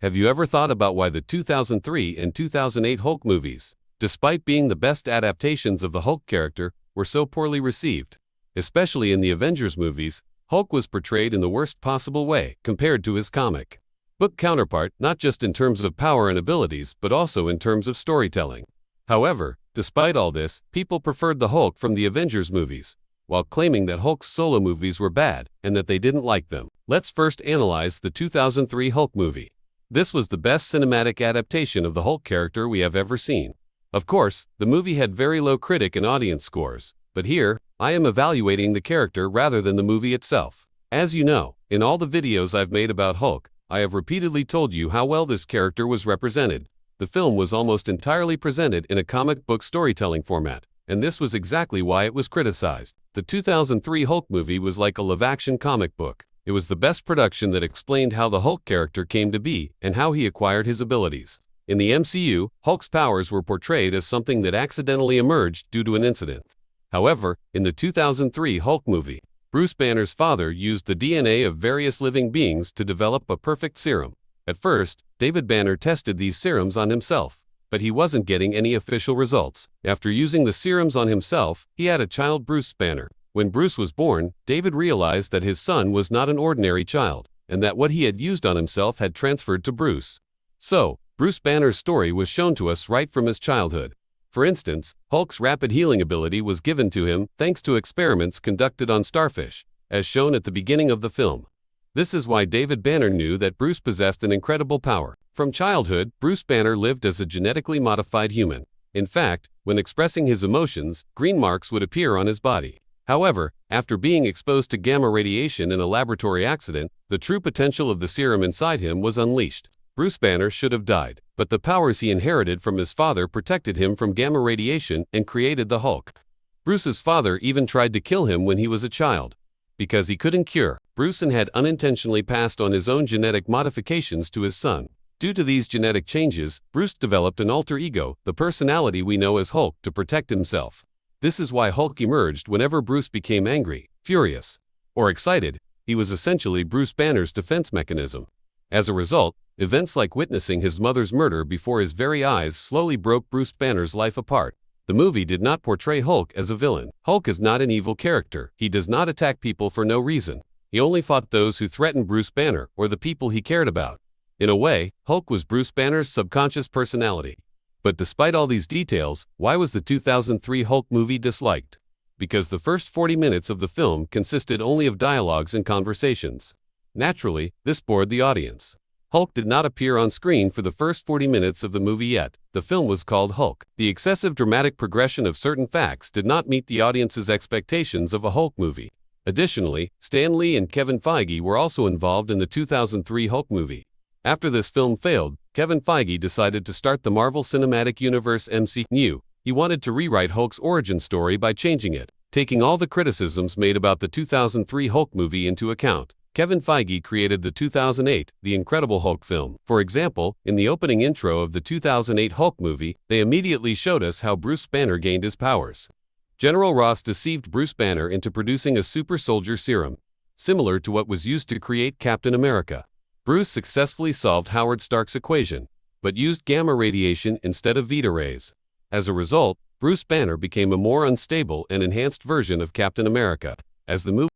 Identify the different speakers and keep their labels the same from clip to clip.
Speaker 1: Have you ever thought about why the 2003 and 2008 Hulk movies, despite being the best adaptations of the Hulk character, were so poorly received? Especially in the Avengers movies, Hulk was portrayed in the worst possible way compared to his comic book counterpart, not just in terms of power and abilities, but also in terms of storytelling. However, despite all this, people preferred the Hulk from the Avengers movies, while claiming that Hulk's solo movies were bad and that they didn't like them. Let's first analyze the 2003 Hulk movie. This was the best cinematic adaptation of the Hulk character we have ever seen. Of course, the movie had very low critic and audience scores, but here, I am evaluating the character rather than the movie itself. As you know, in all the videos I've made about Hulk, I have repeatedly told you how well this character was represented. The film was almost entirely presented in a comic book storytelling format, and this was exactly why it was criticized. The 2003 Hulk movie was like a live-action comic book. It was the best production that explained how the Hulk character came to be and how he acquired his abilities. In the MCU, Hulk's powers were portrayed as something that accidentally emerged due to an incident. However, in the 2003 Hulk movie, Bruce Banner's father used the DNA of various living beings to develop a perfect serum. At first, David Banner tested these serums on himself, but he wasn't getting any official results. After using the serums on himself, he had a child, Bruce Banner. When Bruce was born, David realized that his son was not an ordinary child, and that what he had used on himself had transferred to Bruce. So, Bruce Banner's story was shown to us right from his childhood. For instance, Hulk's rapid healing ability was given to him thanks to experiments conducted on starfish, as shown at the beginning of the film. This is why David Banner knew that Bruce possessed an incredible power. From childhood, Bruce Banner lived as a genetically modified human. In fact, when expressing his emotions, green marks would appear on his body. However, after being exposed to gamma radiation in a laboratory accident, the true potential of the serum inside him was unleashed. Bruce Banner should have died, but the powers he inherited from his father protected him from gamma radiation and created the Hulk. Bruce's father even tried to kill him when he was a child. Because he couldn't cure, Bruce had unintentionally passed on his own genetic modifications to his son. Due to these genetic changes, Bruce developed an alter ego, the personality we know as Hulk, to protect himself. This is why Hulk emerged whenever Bruce became angry, furious, or excited. He was essentially Bruce Banner's defense mechanism. As a result, events like witnessing his mother's murder before his very eyes slowly broke Bruce Banner's life apart. The movie did not portray Hulk as a villain. Hulk is not an evil character. He does not attack people for no reason. He only fought those who threatened Bruce Banner or the people he cared about. In a way, Hulk was Bruce Banner's subconscious personality. But despite all these details, why was the 2003 Hulk movie disliked? Because the first 40 minutes of the film consisted only of dialogues and conversations. Naturally, this bored the audience. Hulk did not appear on screen for the first 40 minutes of the movie yet. The film was called Hulk. The excessive dramatic progression of certain facts did not meet the audience's expectations of a Hulk movie. Additionally, Stan Lee and Kevin Feige were also involved in the 2003 Hulk movie. After this film failed, Kevin Feige decided to start the Marvel Cinematic Universe MCU. He wanted to rewrite Hulk's origin story by changing it. Taking all the criticisms made about the 2003 Hulk movie into account, Kevin Feige created the 2008 The Incredible Hulk film. For example, in the opening intro of the 2008 Hulk movie, they immediately showed us how Bruce Banner gained his powers. General Ross deceived Bruce Banner into producing a super soldier serum, similar to what was used to create Captain America. Bruce successfully solved Howard Stark's equation, but used gamma radiation instead of Vita rays. As a result, Bruce Banner became a more unstable and enhanced version of Captain America. As the movie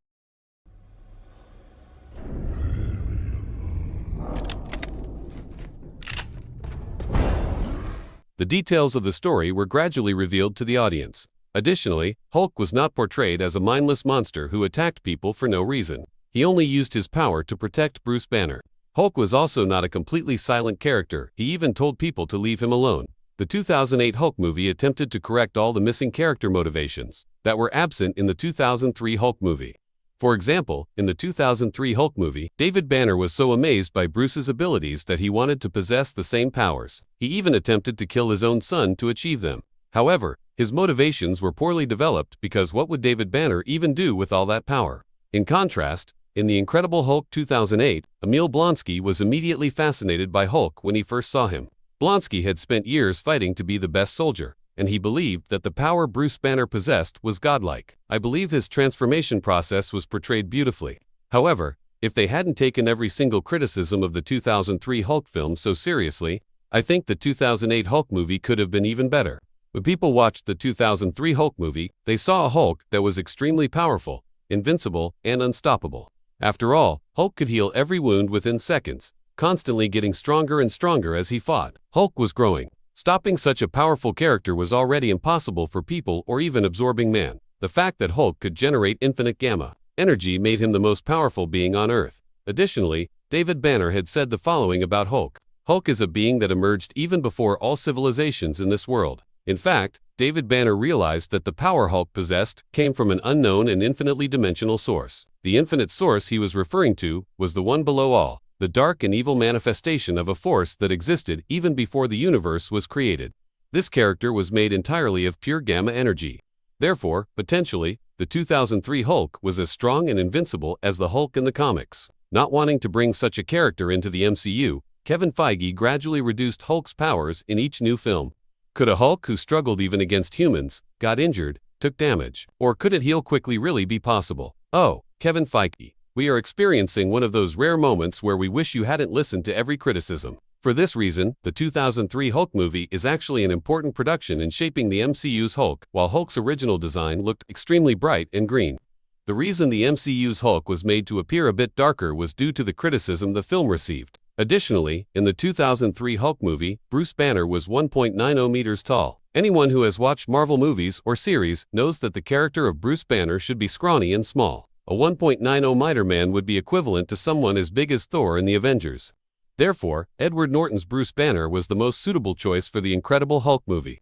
Speaker 1: The details of the story were gradually revealed to the audience. Additionally, Hulk was not portrayed as a mindless monster who attacked people for no reason. He only used his power to protect Bruce Banner. Hulk was also not a completely silent character. He even told people to leave him alone. The 2008 Hulk movie attempted to correct all the missing character motivations that were absent in the 2003 Hulk movie. For example, in the 2003 Hulk movie, David Banner was so amazed by Bruce's abilities that he wanted to possess the same powers. He even attempted to kill his own son to achieve them. However, his motivations were poorly developed because what would David Banner even do with all that power? In contrast, in The Incredible Hulk 2008, Emil Blonsky was immediately fascinated by Hulk when he first saw him. Blonsky had spent years fighting to be the best soldier, and he believed that the power Bruce Banner possessed was godlike. I believe his transformation process was portrayed beautifully. However, If they hadn't taken every single criticism of the 2003 Hulk film so seriously, I think the 2008 Hulk movie could have been even better. When people watched the 2003 Hulk movie, they saw a Hulk that was extremely powerful, invincible, and unstoppable. After all, Hulk could heal every wound within seconds, constantly getting stronger and stronger as he fought. Hulk was growing. Stopping such a powerful character was already impossible for people or even absorbing man. The fact that Hulk could generate infinite gamma energy made him the most powerful being on Earth. Additionally, David Banner had said the following about Hulk. Hulk is a being that emerged even before all civilizations in this world. In fact, David Banner realized that the power Hulk possessed came from an unknown and infinitely dimensional source. The infinite source he was referring to was the one below all, the dark and evil manifestation of a force that existed even before the universe was created. This character was made entirely of pure gamma energy. Therefore, potentially, the 2003 Hulk was as strong and invincible as the Hulk in the comics. Not wanting to bring such a character into the MCU, Kevin Feige gradually reduced Hulk's powers in each new film. Could a Hulk who struggled even against humans, got injured, took damage, or could it heal quickly really be possible? Oh, Kevin Feige, we are experiencing one of those rare moments where we wish you hadn't listened to every criticism. For this reason, the 2003 Hulk movie is actually an important production in shaping the MCU's Hulk, while Hulk's original design looked extremely bright and green. The reason the MCU's Hulk was made to appear a bit darker was due to the criticism the film received. Additionally, in the 2003 Hulk movie, Bruce Banner was 1.90 meters tall. Anyone who has watched Marvel movies or series knows that the character of Bruce Banner should be scrawny and small. A 1.90 meter man would be equivalent to someone as big as Thor in the Avengers. Therefore, Edward Norton's Bruce Banner was the most suitable choice for the Incredible Hulk movie.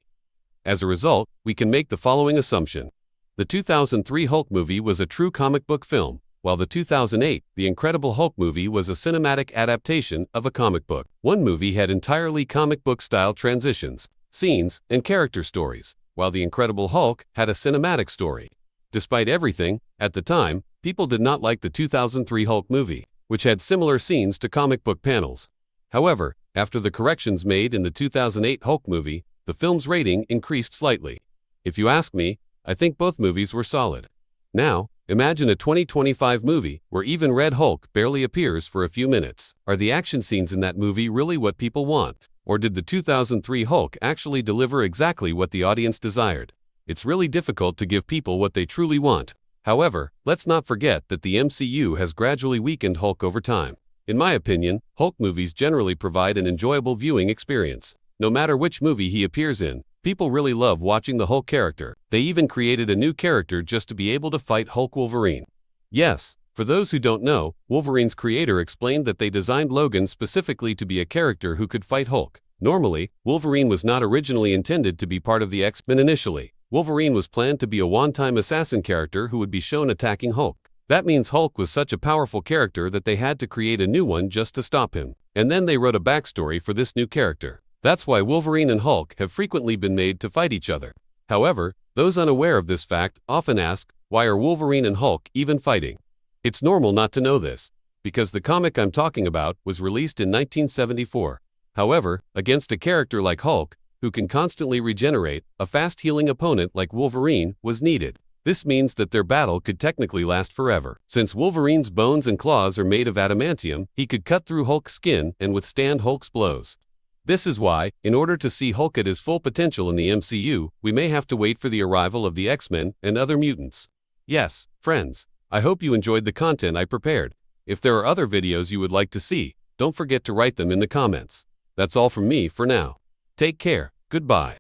Speaker 1: As a result, we can make the following assumption. The 2003 Hulk movie was a true comic book film, while the 2008 The Incredible Hulk movie was a cinematic adaptation of a comic book. One movie had entirely comic book-style transitions, scenes, and character stories, while The Incredible Hulk had a cinematic story. Despite everything, at the time, people did not like the 2003 Hulk movie, which had similar scenes to comic book panels. However, after the corrections made in the 2008 Hulk movie, the film's rating increased slightly. If you ask me, I think both movies were solid. Now, imagine a 2025 movie where even Red Hulk barely appears for a few minutes. Are the action scenes in that movie really what people want? Or did the 2003 Hulk actually deliver exactly what the audience desired? It's really difficult to give people what they truly want. However, let's not forget that the MCU has gradually weakened Hulk over time. In my opinion, Hulk movies generally provide an enjoyable viewing experience. No matter which movie he appears in, people really love watching the Hulk character. They even created a new character just to be able to fight Hulk Wolverine. Yes, for those who don't know, Wolverine's creator explained that they designed Logan specifically to be a character who could fight Hulk. Normally, Wolverine was not originally intended to be part of the X-Men initially. Wolverine was planned to be a one-time assassin character who would be shown attacking Hulk. That means Hulk was such a powerful character that they had to create a new one just to stop him. And then they wrote a backstory for this new character. That's why Wolverine and Hulk have frequently been made to fight each other. However, those unaware of this fact often ask, why are Wolverine and Hulk even fighting? It's normal not to know this, because the comic I'm talking about was released in 1974. However, against a character like Hulk, who can constantly regenerate, a fast-healing opponent like Wolverine was needed. This means that their battle could technically last forever. Since Wolverine's bones and claws are made of adamantium, he could cut through Hulk's skin and withstand Hulk's blows. This is why, in order to see Hulk at his full potential in the MCU, we may have to wait for the arrival of the X-Men and other mutants. Yes, friends, I hope you enjoyed the content I prepared. If there are other videos you would like to see, don't forget to write them in the comments. That's all from me for now. Take care, goodbye.